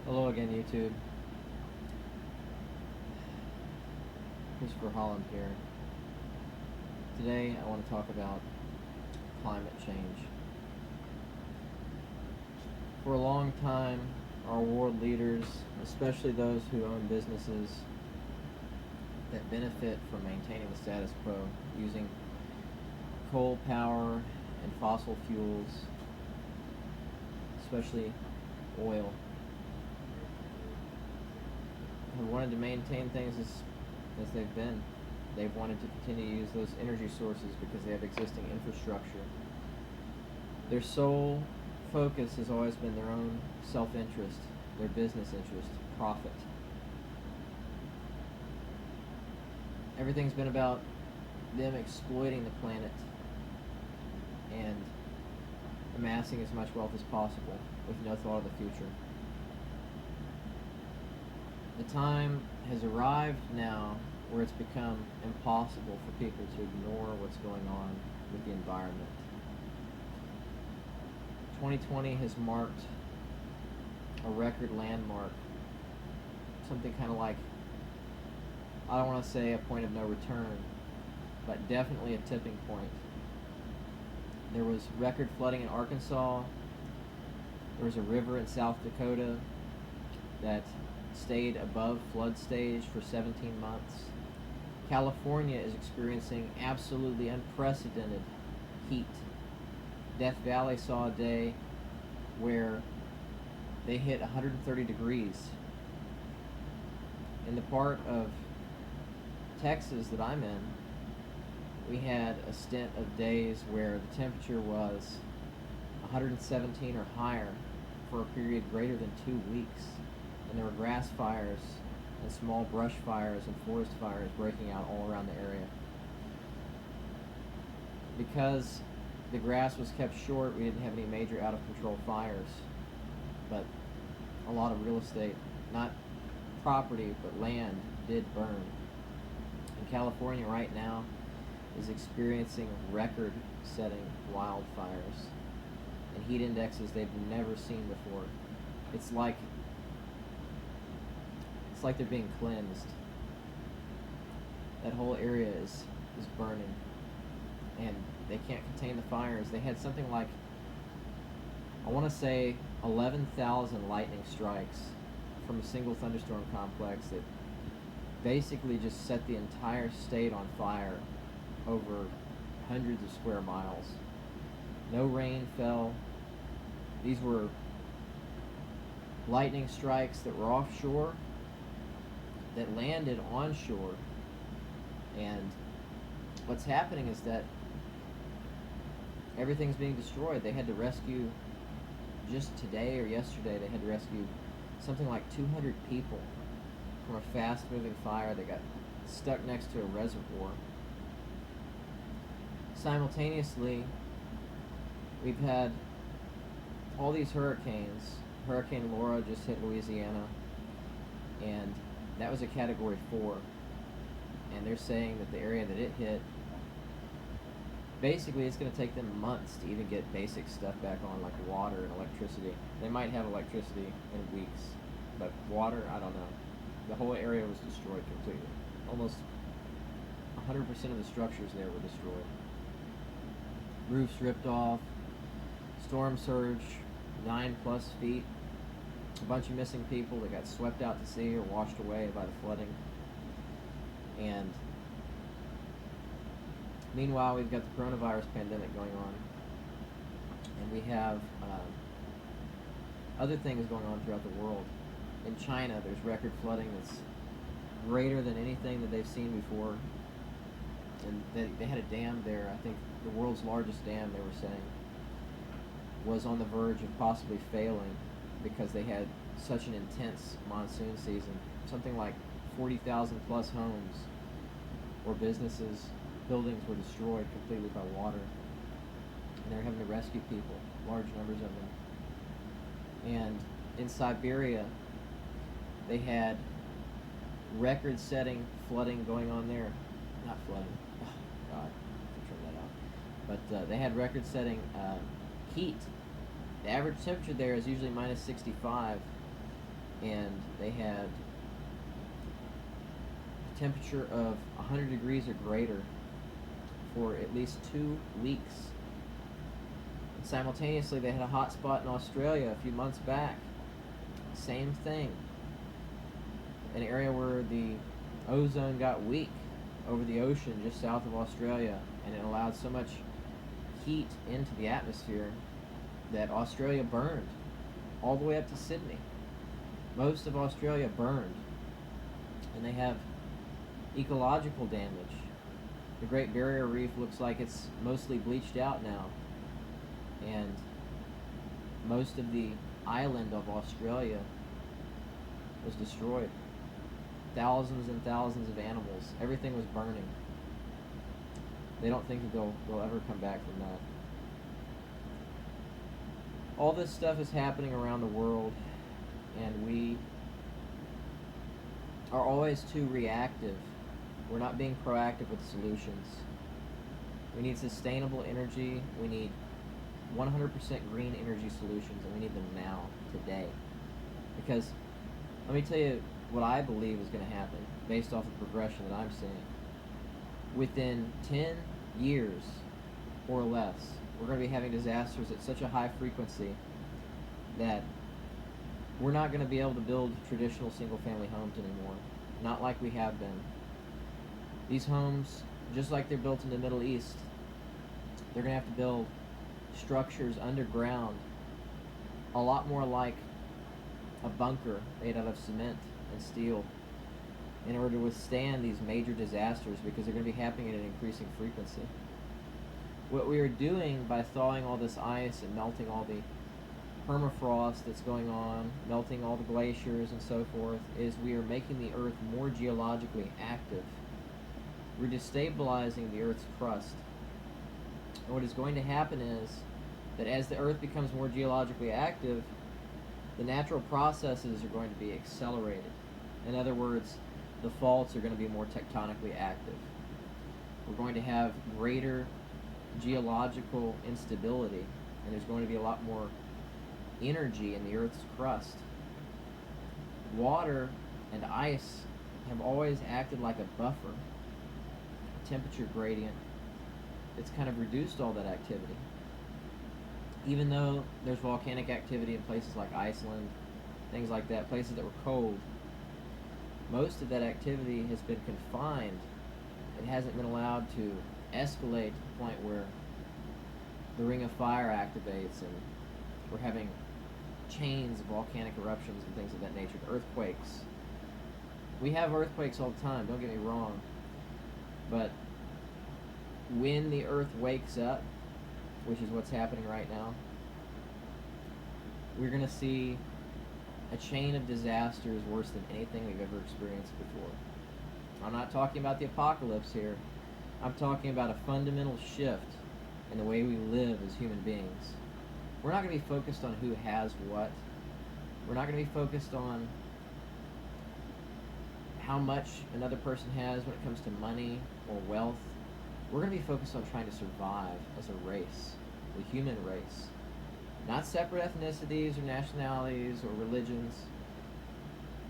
Hello again, YouTube. Christopher Holland here. Today I want to talk about climate change. For a long time, our world leaders, especially those who own businesses that benefit from maintaining the status quo using coal power and fossil fuels, especially oil, have wanted to maintain things as they've been. They've wanted to continue to use those energy sources because they have existing infrastructure. Their sole focus has always been their own self-interest, their business interest, profit. Everything's been about them exploiting the planet and amassing as much wealth as possible with no thought of the future. The time has arrived now where it's become impossible for people to ignore what's going on with the environment. 2020 has marked a record landmark, something kind of like, I don't want to say a point of no return, but definitely a tipping point. There was record flooding in Arkansas. There was a river in South Dakota that stayed above flood stage for 17 months. California is experiencing absolutely unprecedented heat. Death Valley saw a day where they hit 130 degrees. In the part of Texas that I'm in, we had a stint of days where the temperature was 117 or higher for a period greater than 2 weeks. And there were grass fires and small brush fires and forest fires breaking out all around the area. Because the grass was kept short, we didn't have any major out-of-control fires, but a lot of real estate, not property, but land, did burn. And California right now is experiencing record-setting wildfires and heat indexes they've never seen before. It's like they're being cleansed. That whole area is burning, and they can't contain the fires. They had something like, I want to say, 11,000 lightning strikes from a single thunderstorm complex that basically just set the entire state on fire over hundreds of square miles. No rain fell. These were lightning strikes that were offshore, that landed onshore. And what's happening is that everything's being destroyed. They had to rescue, just today or yesterday, they had to rescue something like 200 people from a fast-moving fire that got stuck next to a reservoir. Simultaneously, we've had all these hurricanes. Hurricane Laura just hit Louisiana, and that was a Category 4. And they're saying that the area that it hit, basically it's going to take them months to even get basic stuff back on, like water and electricity. They might have electricity in weeks, but water, I don't know. The whole area was destroyed completely. Almost 100% of the structures there were destroyed. Roofs ripped off, storm surge, 9+ feet, a bunch of missing people that got swept out to sea or washed away by the flooding. And meanwhile, we've got the coronavirus pandemic going on, and we have other things going on throughout the world. In China, there's record flooding that's greater than anything that they've seen before. And they had a dam there, I think the world's largest dam, they were saying, was on the verge of possibly failing because they had such an intense monsoon season. Something like 40,000 plus homes or businesses, buildings were destroyed completely by water. And they're having to rescue people, large numbers of them. And in Siberia, they had record-setting flooding going on there. Not flooding. Oh, God, I can turn that out. But they had record-setting heat. The average temperature there is usually minus 65, and they had a temperature of 100 degrees or greater for at least 2 weeks. And simultaneously, they had a hot spot in Australia a few months back. Same thing. An area where the ozone got weak over the ocean just south of Australia, and it allowed so much heat into the atmosphere that Australia burned all the way up to Sydney. Most of Australia burned, and they have ecological damage. The Great Barrier Reef looks like it's mostly bleached out now, and most of the island of Australia was destroyed. Thousands and thousands of animals. Everything was burning. They don't think that they'll ever come back from that. All this stuff is happening around the world, and we are always too reactive. We're not being proactive with solutions. We need sustainable energy. We need 100% green energy solutions, and we need them now, today. Because, let me tell you what I believe is going to happen, based off the progression that I'm seeing. Within 10 years, or less, we're going to be having disasters at such a high frequency that we're not going to be able to build traditional single-family homes anymore. Not like we have been. These homes, just like they're built in the Middle East, they're going to have to build structures underground, a lot more like a bunker made out of cement and steel, in order to withstand these major disasters, because they're going to be happening at an increasing frequency. What we are doing by thawing all this ice and melting all the permafrost that's going on, melting all the glaciers and so forth, is we are making the Earth more geologically active. We're destabilizing the Earth's crust. And what is going to happen is that as the Earth becomes more geologically active, the natural processes are going to be accelerated. In other words, the faults are going to be more tectonically active. We're going to have greater geological instability, and there's going to be a lot more energy in the Earth's crust. Water and ice have always acted like a buffer, a temperature gradient that's kind of reduced all that activity. Even though there's volcanic activity in places like Iceland, things like that, places that were cold, most of that activity has been confined. It hasn't been allowed to escalate to the point where the Ring of Fire activates and we're having chains of volcanic eruptions and things of that nature, earthquakes. We have earthquakes all the time, don't get me wrong, but when the Earth wakes up, which is what's happening right now, we're going to see a chain of disasters worse than anything we've ever experienced before. I'm not talking about the apocalypse here. I'm talking about a fundamental shift in the way we live as human beings. We're not going to be focused on who has what. We're not going to be focused on how much another person has when it comes to money or wealth. We're going to be focused on trying to survive as a race, the human race. Not separate ethnicities or nationalities or religions.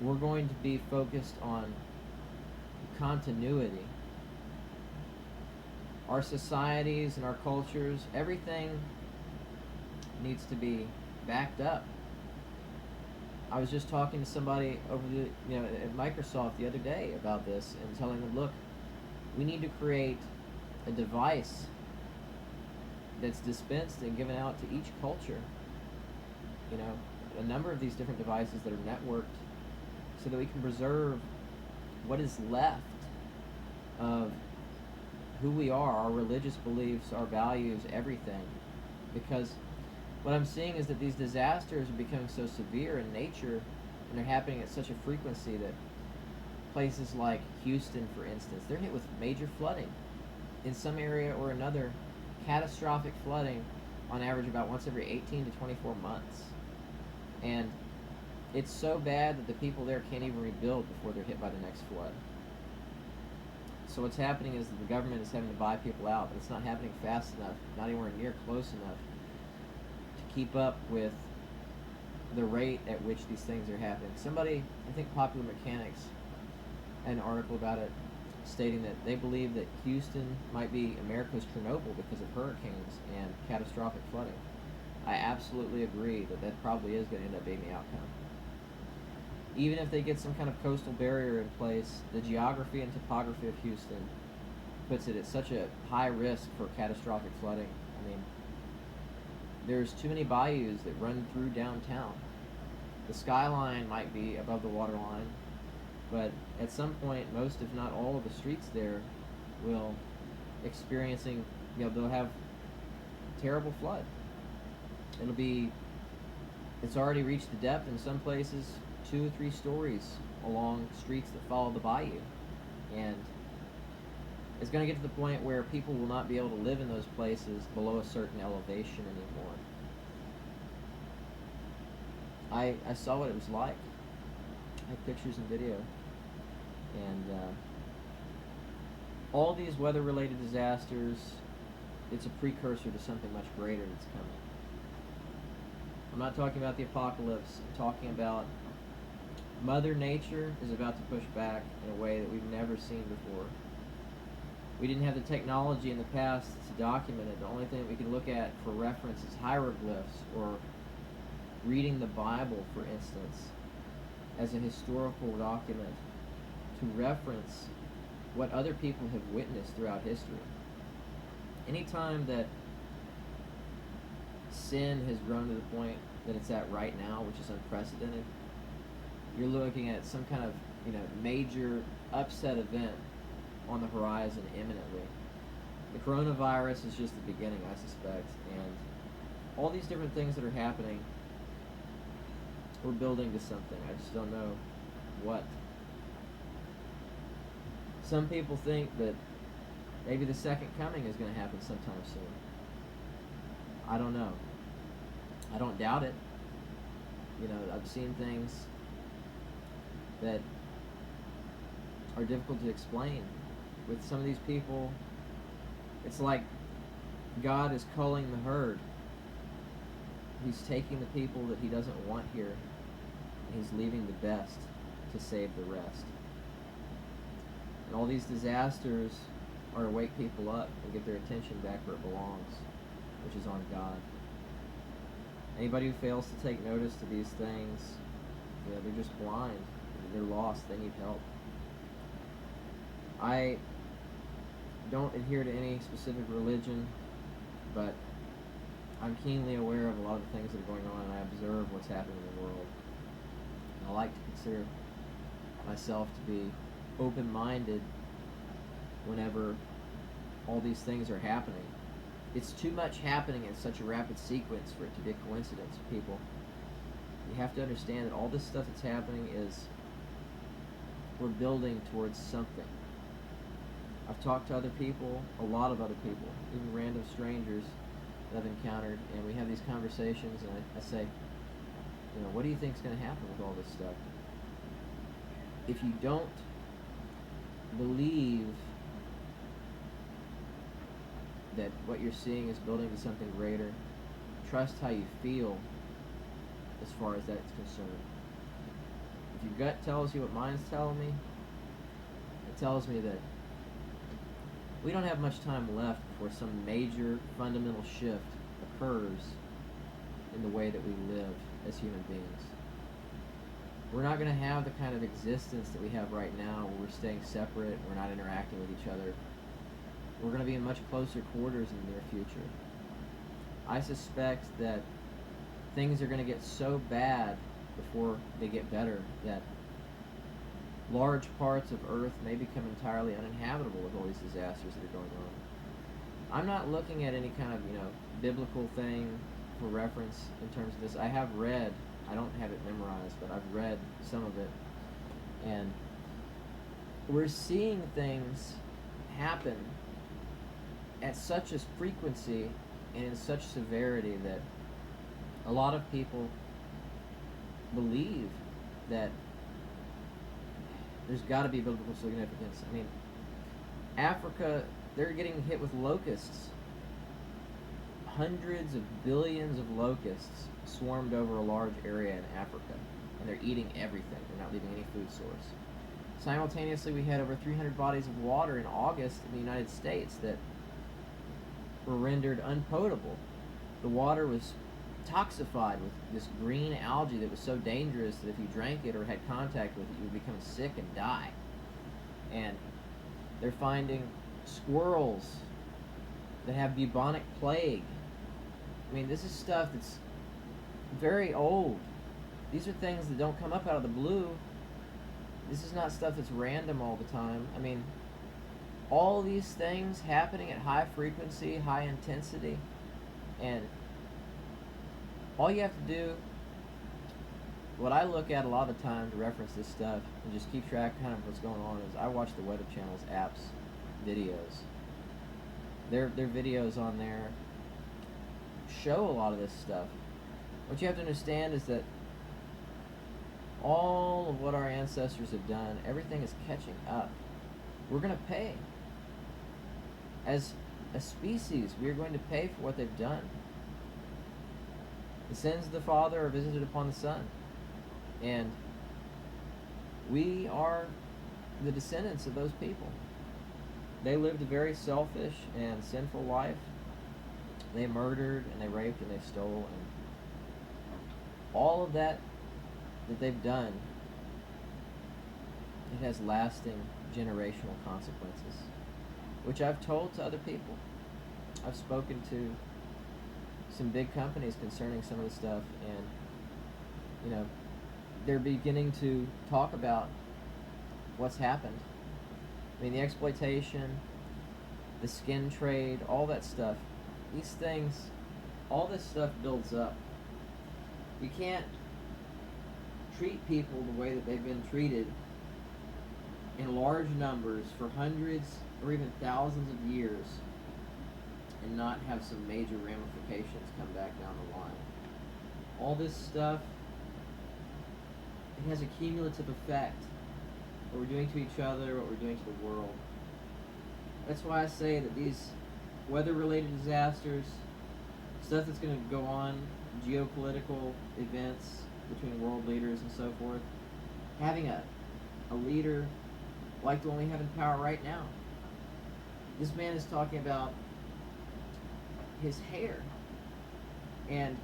We're going to be focused on continuity. Our societies and our cultures, everything needs to be backed up. I was just talking to somebody over at Microsoft the other day about this and telling them, look, we need to create a device that's dispensed and given out to each culture. A number of these different devices that are networked so that we can preserve what is left of who we are, our religious beliefs, our values, everything. Because what I'm seeing is that these disasters are becoming so severe in nature, and they're happening at such a frequency that places like Houston, for instance, they're hit with major flooding. In some area or another, catastrophic flooding on average about once every 18 to 24 months. And it's so bad that the people there can't even rebuild before they're hit by the next flood. So what's happening is that the government is having to buy people out, but it's not happening fast enough, not anywhere near close enough to keep up with the rate at which these things are happening. Somebody, I think Popular Mechanics, had an article about it stating that they believe that Houston might be America's Chernobyl because of hurricanes and catastrophic flooding. I absolutely agree that that probably is going to end up being the outcome. Even if they get some kind of coastal barrier in place, the geography and topography of Houston puts it at such a high risk for catastrophic flooding. I mean, there's too many bayous that run through downtown. The skyline might be above the water line, but at some point, most if not all of the streets there will experiencing, they'll have terrible flood. It's already reached the depth in some places 2 or 3 stories along streets that follow the bayou, and it's going to get to the point where people will not be able to live in those places below a certain elevation anymore. I saw what it was like. I have pictures and video, and all these weather-related disasters, it's a precursor to something much greater that's coming. I'm not talking about the apocalypse. I'm talking about Mother Nature is about to push back in a way that we've never seen before. We didn't have the technology in the past to document it. The only thing that we can look at for reference is hieroglyphs, or reading the Bible, for instance, as a historical document to reference what other people have witnessed throughout history. Anytime that sin has grown to the point that it's at right now, which is unprecedented, you're looking at some kind of major upset event on the horizon imminently. The coronavirus is just the beginning, I suspect, and all these different things that are happening, we're building to something. I just don't know what. Some people think that maybe the second coming is going to happen sometime soon. I don't know. I don't doubt it. I've seen things that are difficult to explain. With some of these people, it's like God is culling the herd. He's taking the people that he doesn't want here, and he's leaving the best to save the rest. And all these disasters are to wake people up and get their attention back where it belongs, which is on God. Anybody who fails to take notice to these things, they're just blind. They're lost. They need help. I don't adhere to any specific religion, but I'm keenly aware of a lot of the things that are going on, and I observe what's happening in the world. And I like to consider myself to be open-minded whenever all these things are happening. It's too much happening in such a rapid sequence for it to be a coincidence, people. You have to understand that all this stuff that's happening is we're building towards something. I've talked to other people, a lot of other people, even random strangers that I've encountered, and we have these conversations, and I say, what do you think is going to happen with all this stuff? If you don't believe that what you're seeing is building to something greater, trust how you feel as far as that's concerned. If your gut tells you what mine's telling me, it tells me that we don't have much time left before some major fundamental shift occurs in the way that we live as human beings. We're not going to have the kind of existence that we have right now where we're staying separate, we're not interacting with each other. We're going to be in much closer quarters in the near future. I suspect that things are going to get so bad before they get better that large parts of Earth may become entirely uninhabitable with all these disasters that are going on. I'm not looking at any kind of, biblical thing for reference in terms of this. I have read, I don't have it memorized, but I've read some of it, and we're seeing things happen at such a frequency and in such severity that a lot of people believe that there's got to be biblical significance. I mean, Africa, they're getting hit with locusts hundreds of billions of locusts swarmed over a large area in Africa, and they're eating everything. They're not leaving any food source. Simultaneously, we had over 300 bodies of water in August in the United States that were rendered unpotable. The water was toxified with this green algae that was so dangerous that if you drank it or had contact with it, you would become sick and die. And they're finding squirrels that have bubonic plague. I mean, this is stuff that's very old. These are things that don't come up out of the blue. This is not stuff that's random all the time. I mean, all these things happening at high frequency, high intensity, and all you have to do, what I look at a lot of the time to reference this stuff and just keep track kind of what's going on is I watch the Weather Channel's apps videos. Their videos on there show a lot of this stuff. What you have to understand is that all of what our ancestors have done, everything is catching up. We're going to pay. As a species, we are going to pay for what they've done. The sins of the father are visited upon the son. And we are the descendants of those people. They lived a very selfish and sinful life. They murdered and they raped and they stole, and all of that they've done, it has lasting generational consequences, which I've told to other people. I've spoken to some big companies concerning some of the stuff, and they're beginning to talk about what's happened. I mean, the exploitation, the skin trade, all that stuff, these things, all this stuff builds up. You can't treat people the way that they've been treated in large numbers for hundreds or even thousands of years and not have some major ramifications come back down the line. All this stuff, it has a cumulative effect. What we're doing to each other, what we're doing to the world. That's why I say that these weather-related disasters, stuff that's going to go on, geopolitical events between world leaders and so forth, having a leader like the one we have in power right now. This man is talking about his hair. And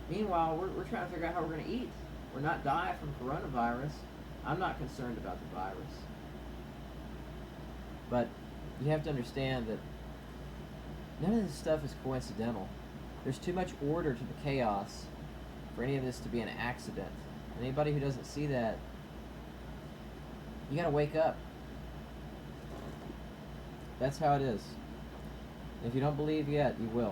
meanwhile, we're trying to figure out how we're going to eat. We're not dying from coronavirus. I'm not concerned about the virus. But you have to understand that none of this stuff is coincidental. There's too much order to the chaos for any of this to be an accident. Anybody who doesn't see that, you gotta wake up. That's how it is. If you don't believe yet, you will.